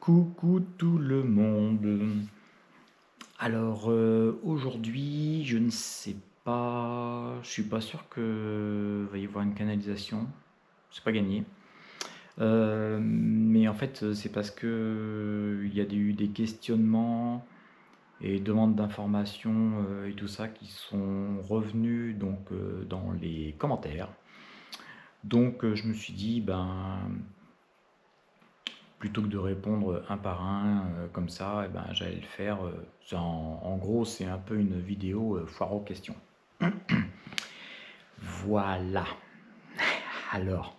Coucou tout le monde. Alors aujourd'hui, je ne sais pas, je suis pas sûr que va y avoir une canalisation. C'est pas gagné. Mais en fait, c'est parce que il y a eu des questionnements et demandes d'informations et tout ça qui sont revenus donc dans les commentaires. Donc je me suis dit plutôt que de répondre un par un comme ça, j'allais le faire. En gros, c'est un peu une vidéo foire aux questions. Voilà. Alors,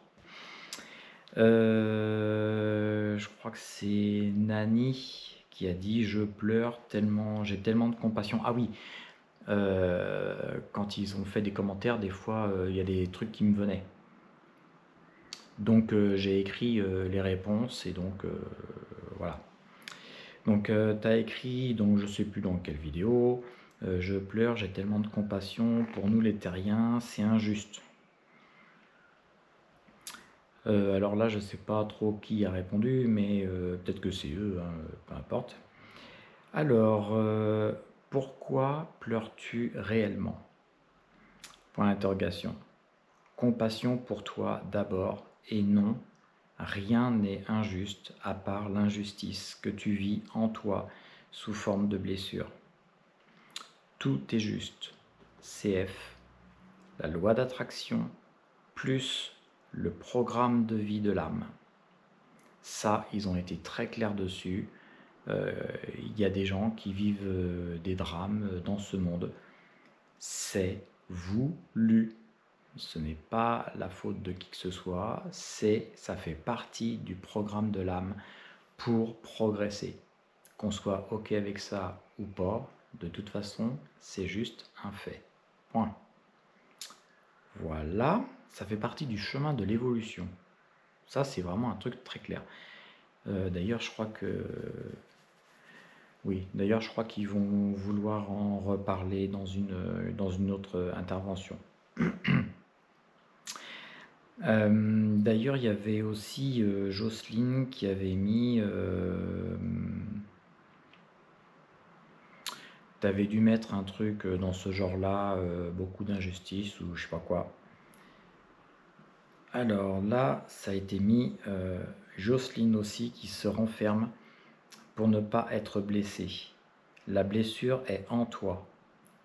je crois que c'est Nani qui a dit je pleure tellement, j'ai tellement de compassion. Ah oui, quand ils ont fait des commentaires, des fois il y a des trucs qui me venaient. Donc j'ai écrit les réponses et donc voilà. Donc tu as écrit, donc je sais plus dans quelle vidéo, je pleure, j'ai tellement de compassion, pour nous les terriens, c'est injuste. Alors là, je sais pas trop qui a répondu, mais peut-être que c'est eux, hein, peu importe. Alors, pourquoi pleures-tu réellement? Point d'interrogation. Compassion pour toi d'abord, et non, rien n'est injuste à part l'injustice que tu vis en toi sous forme de blessure. Tout est juste. CF, la loi d'attraction, plus le programme de vie de l'âme. Ça, ils ont été très clairs dessus. Il y a des gens qui vivent des drames dans ce monde. C'est voulu. Ce n'est pas la faute de qui que ce soit. Ça fait partie du programme de l'âme pour progresser. Qu'on soit OK avec ça ou pas, de toute façon, c'est juste un fait. Point. Voilà, ça fait partie du chemin de l'évolution. Ça, c'est vraiment un truc très clair. D'ailleurs, je crois que... Oui, d'ailleurs, je crois qu'ils vont vouloir en reparler dans une autre intervention. D'ailleurs, il y avait aussi Jocelyne qui avait mis... T'avais dû mettre un truc dans ce genre-là, beaucoup d'injustice ou je sais pas quoi. Alors là, ça a été mis Jocelyne aussi qui se renferme pour ne pas être blessée. La blessure est en toi.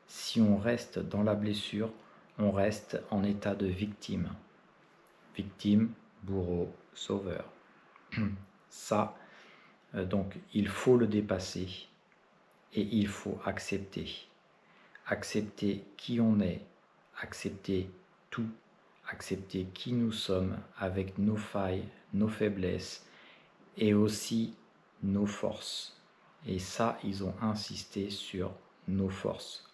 Si on reste dans la blessure, on reste en état de victime. Victime, bourreau, sauveur. Ça, donc il faut le dépasser et il faut accepter. Accepter qui on est, accepter tout, accepter qui nous sommes avec nos failles, nos faiblesses et aussi nos forces. Et ça, ils ont insisté sur nos forces.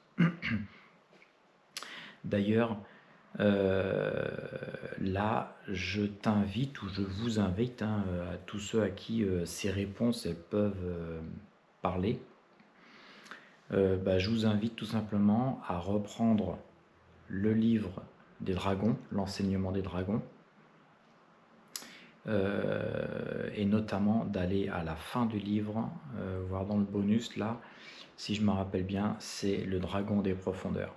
D'ailleurs, là, je t'invite ou je vous invite, hein, à tous ceux à qui ces réponses elles peuvent parler, je vous invite tout simplement à reprendre le livre des dragons, l'enseignement des dragons, et notamment d'aller à la fin du livre, voir dans le bonus là, si je me rappelle bien, c'est le dragon des profondeurs.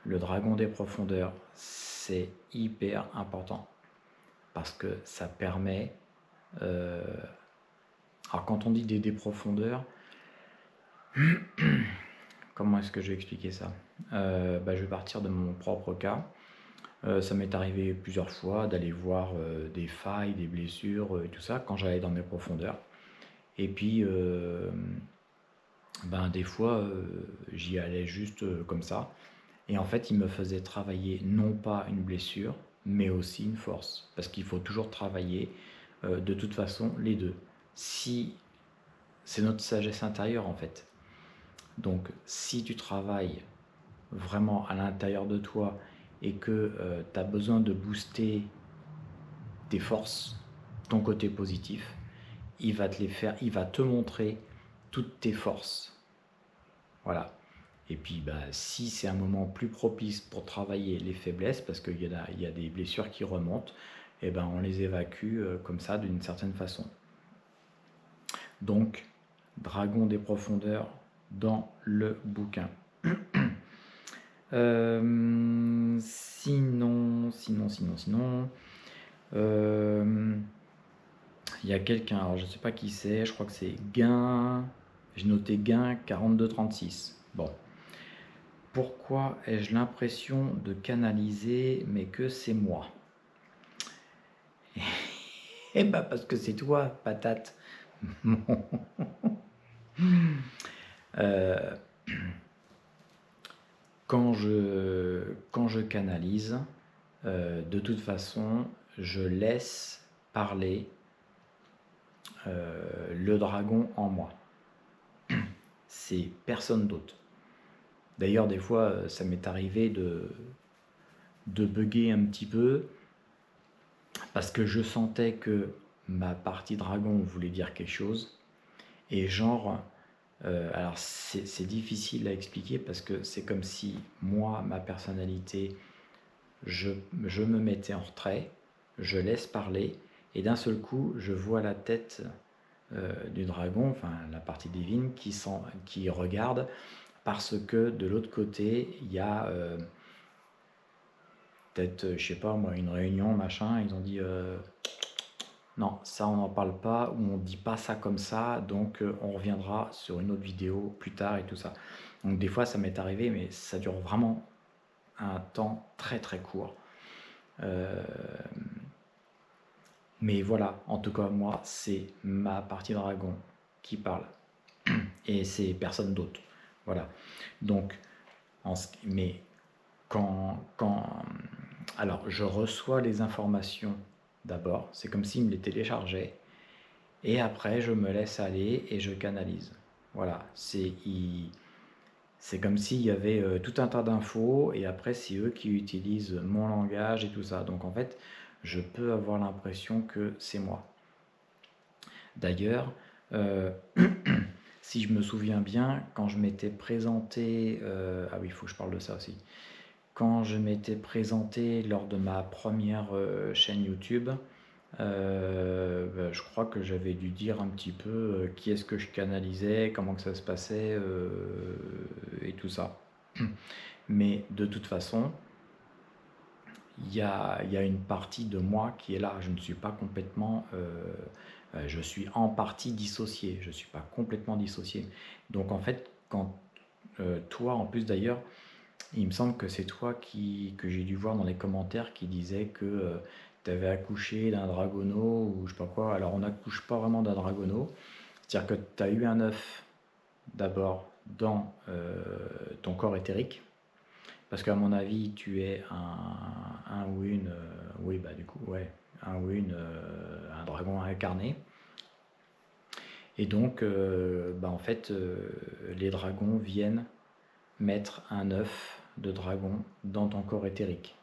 Le dragon des profondeurs, c'est hyper important parce que ça permet... alors quand on dit des profondeurs, comment est-ce que je vais expliquer ça? Je vais partir de mon propre cas. Ça m'est arrivé plusieurs fois d'aller voir des failles, des blessures, et tout ça, quand j'allais dans mes profondeurs. Et puis, des fois, j'y allais juste comme ça. Et en fait, il me faisait travailler non pas une blessure, mais aussi une force. Parce qu'il faut toujours travailler, de toute façon, les deux. Si c'est notre sagesse intérieure, en fait. Donc, si tu travailles vraiment à l'intérieur de toi et que tu as besoin de booster tes forces, ton côté positif, il va te les faire, il va te montrer toutes tes forces. Voilà. Et puis si c'est un moment plus propice pour travailler les faiblesses, parce qu'il y a des blessures qui remontent, et on les évacue comme ça d'une certaine façon. Donc, dragon des profondeurs dans le bouquin. Sinon, il y a quelqu'un, alors je ne sais pas qui c'est, je crois que c'est Gain, j'ai noté Gain 4236. Bon. Pourquoi ai-je l'impression de canaliser, mais que c'est moi? Eh ben parce que c'est toi, patate. Euh, quand je canalise, de toute façon, je laisse parler le dragon en moi. C'est personne d'autre. D'ailleurs, des fois, ça m'est arrivé de bugger un petit peu parce que je sentais que ma partie dragon voulait dire quelque chose. Et genre, alors c'est difficile à expliquer parce que c'est comme si moi, ma personnalité, je me mettais en retrait, je laisse parler, et d'un seul coup, je vois la tête du dragon, enfin la partie divine, qui regarde, parce que de l'autre côté, il y a peut-être, je sais pas moi, une réunion, machin, ils ont dit non, ça on n'en parle pas, ou on dit pas ça comme ça, donc on reviendra sur une autre vidéo plus tard et tout ça. Donc des fois ça m'est arrivé, mais ça dure vraiment un temps très très court. Mais voilà, en tout cas moi, c'est ma partie dragon qui parle. Et c'est personne d'autre. Voilà. Donc, mais alors, je reçois les informations d'abord, c'est comme s'il me les téléchargeait, et après, je me laisse aller et je canalise. Voilà, c'est comme s'il y avait tout un tas d'infos, et après, c'est eux qui utilisent mon langage et tout ça. Donc, en fait, je peux avoir l'impression que c'est moi. D'ailleurs, si je me souviens bien, quand je m'étais présenté, ah oui, il faut que je parle de ça aussi. Quand je m'étais présenté lors de ma première chaîne YouTube, je crois que j'avais dû dire un petit peu qui est-ce que je canalisais, comment que ça se passait et tout ça. Mais de toute façon, il y a une partie de moi qui est là. Je ne suis pas complètement... je suis en partie dissocié. Je ne suis pas complètement dissocié. Donc en fait, quand toi, en plus d'ailleurs, il me semble que c'est toi que j'ai dû voir dans les commentaires qui disait que tu avais accouché d'un dragono ou je sais pas quoi. Alors on n'accouche pas vraiment d'un dragono. C'est-à-dire que tu as eu un œuf d'abord dans ton corps éthérique. Parce qu'à mon avis, tu es un ou une, oui, bah du coup, ouais, un ou une, un dragon incarné. Et donc, bah, en fait, les dragons viennent mettre un œuf de dragon dans ton corps éthérique.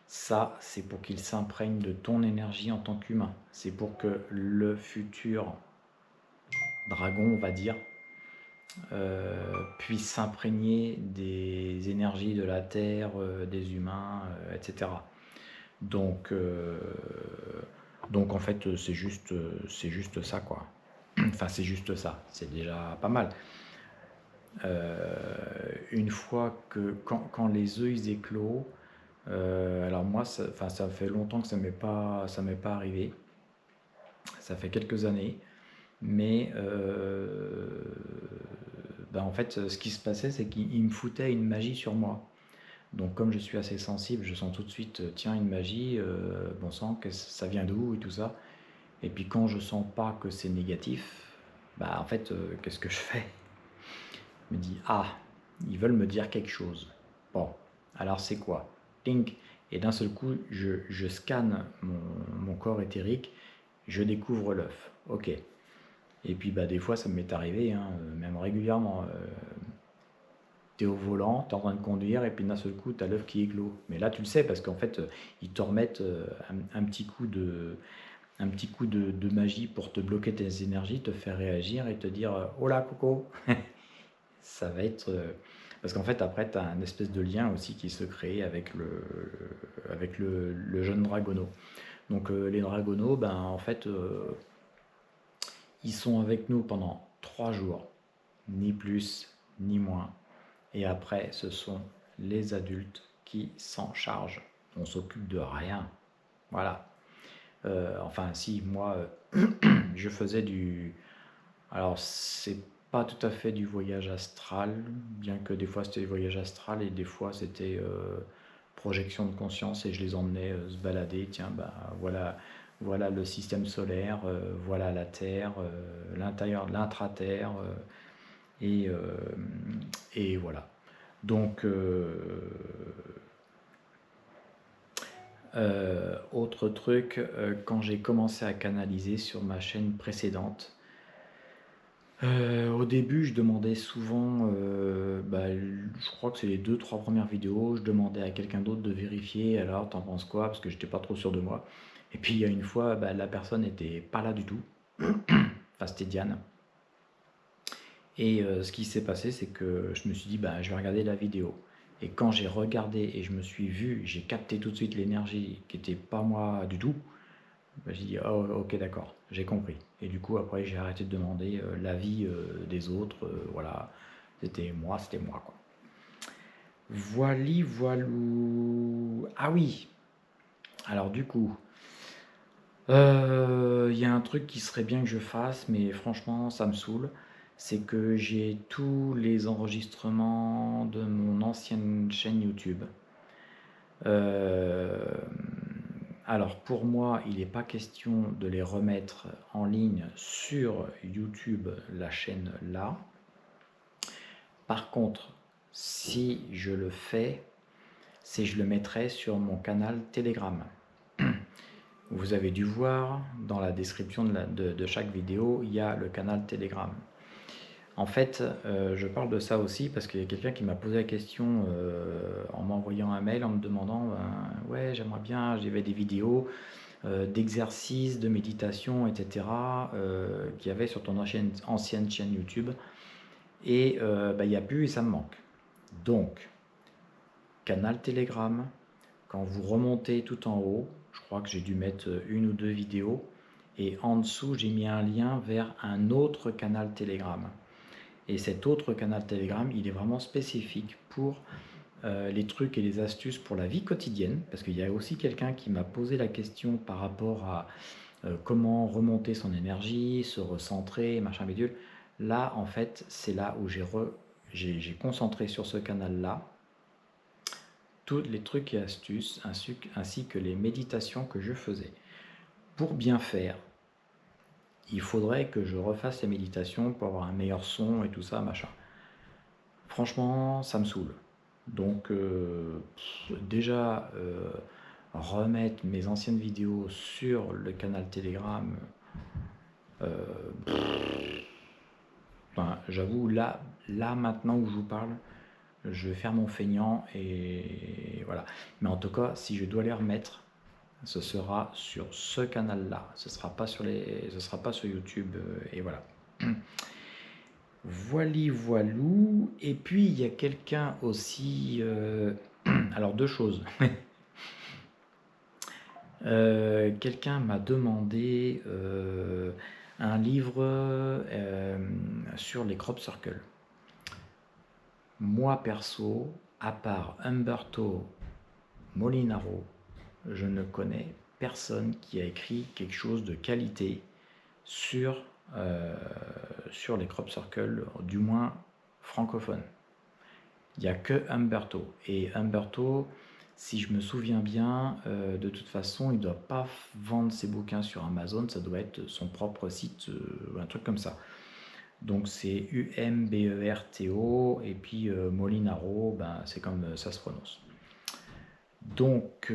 Ça, c'est pour qu'il s'imprègne de ton énergie en tant qu'humain. C'est pour que le futur dragon, on va dire, puisse s'imprégner des énergies de la Terre, des humains, etc. Donc, en fait, c'est juste ça, quoi. Enfin, c'est juste ça. C'est déjà pas mal. Une fois que quand les œufs ils éclosent, alors moi, ça fait longtemps que ça m'est pas arrivé. Ça fait quelques années, mais en fait, ce qui se passait, c'est qu'il me foutait une magie sur moi. Donc comme je suis assez sensible, je sens tout de suite, tiens, une magie, bon sang, ça vient d'où et tout ça. Et puis quand je sens pas que c'est négatif, bah en fait, qu'est-ce que je fais? Je me dis, ah, ils veulent me dire quelque chose. Bon, alors c'est quoi? Tink. Et d'un seul coup, je scanne mon corps éthérique, je découvre l'œuf. Ok. Et puis bah, des fois, ça m'est arrivé, hein, même régulièrement. Tu es au volant, tu es en train de conduire, et puis d'un seul coup, tu as l'œuf qui éclot. Mais là, tu le sais, parce qu'en fait, ils te remettent un petit coup de magie pour te bloquer tes énergies, te faire réagir et te dire oh là, coco. Ça va être. Parce qu'en fait, après, tu as un espèce de lien aussi qui se crée avec le jeune dragono. Donc, les dragonos, ben, en fait, Ils sont avec nous pendant 3 jours, ni plus ni moins. Et après, ce sont les adultes qui s'en chargent. On s'occupe de rien. Voilà. Enfin, si, moi, je faisais du... Alors, c'est pas tout à fait du voyage astral, bien que des fois c'était du voyage astral et des fois c'était projection de conscience et je les emmenais se balader. Tiens, bah voilà, voilà le système solaire, voilà la Terre, l'intérieur de l'intra-terre, et, euh, et voilà. Donc, autre truc, quand j'ai commencé à canaliser sur ma chaîne précédente, au début, je demandais souvent, bah, je crois que c'est les 2-3 premières vidéos, je demandais à quelqu'un d'autre de vérifier, alors t'en penses quoi? Parce que j'étais pas trop sûr de moi. Et puis il y a une fois, bah, la personne n'était pas là du tout. Enfin, c'était Diane. Et ce qui s'est passé, c'est que je me suis dit, bah, je vais regarder la vidéo. Et quand j'ai regardé et je me suis vu, j'ai capté tout de suite l'énergie qui n'était pas moi du tout. Bah, j'ai dit, oh, ok, d'accord, j'ai compris. Et du coup, après, j'ai arrêté de demander l'avis des autres. Voilà, c'était moi, quoi. Voili, voilou. Ah oui, alors du coup, il y a un truc qui serait bien que je fasse, mais franchement, ça me saoule. C'est que j'ai tous les enregistrements de mon ancienne chaîne YouTube. Euh, alors pour moi, il n'est pas question de les remettre en ligne sur YouTube, la chaîne là. Par contre, si je le fais, c'est je le mettrai sur mon canal Telegram. Vous avez dû voir dans la description de chaque vidéo, il y a le canal Telegram. En fait, je parle de ça aussi parce qu'il y a quelqu'un qui m'a posé la question en m'envoyant un mail en me demandant ouais, j'aimerais bien, j'avais des vidéos d'exercices, de méditation, etc. Qu'il y avait sur ton ancienne chaîne YouTube. Et bah, il n'y a plus et ça me manque. Donc, canal Telegram, quand vous remontez tout en haut, je crois que j'ai dû mettre une ou deux vidéos. Et en dessous, j'ai mis un lien vers un autre canal Telegram. Et cet autre canal Telegram, il est vraiment spécifique pour les trucs et les astuces pour la vie quotidienne. Parce qu'il y a aussi quelqu'un qui m'a posé la question par rapport à comment remonter son énergie, se recentrer, machin bidule. Là, en fait, c'est là où j'ai concentré sur ce canal-là tous les trucs et astuces ainsi que les méditations que je faisais. Pour bien faire, il faudrait que je refasse les méditations pour avoir un meilleur son et tout ça, machin. Franchement, ça me saoule. Donc, déjà, remettre mes anciennes vidéos sur le canal Telegram, ben, j'avoue, là, maintenant où je vous parle, je vais faire mon feignant et voilà. Mais en tout cas, si je dois les remettre, ce sera sur ce canal-là. Ce sera pas sur YouTube et voilà. Voili voilou. Et puis il y a quelqu'un aussi. Alors deux choses. Quelqu'un m'a demandé un livre sur les crop circles. Moi perso, à part Umberto Molinaro, je ne connais personne qui a écrit quelque chose de qualité sur les crop circles, du moins francophone. Il n'y a que Umberto. Et Umberto, si je me souviens bien, de toute façon, il ne doit pas vendre ses bouquins sur Amazon, ça doit être son propre site, un truc comme ça. Donc c'est Umberto et puis Molinaro, ben, c'est comme ça se prononce. Donc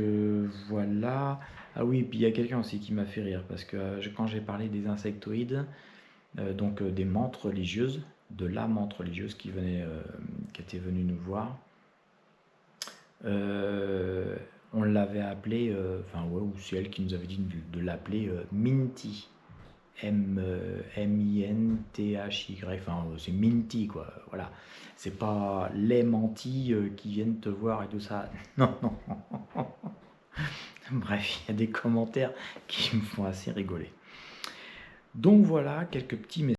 voilà. Ah oui, puis il y a quelqu'un aussi qui m'a fait rire parce que quand j'ai parlé des insectoïdes, donc des menthes religieuses, de la menthe religieuse qui était venue nous voir, on l'avait appelé, enfin ouais, ou c'est elle qui nous avait dit de l'appeler Minty. M-I-N-T-H-Y, enfin c'est Minty quoi, voilà. C'est pas les mentis qui viennent te voir et tout ça. Non, non. Bref, il y a des commentaires qui me font assez rigoler. Donc voilà quelques petits messages.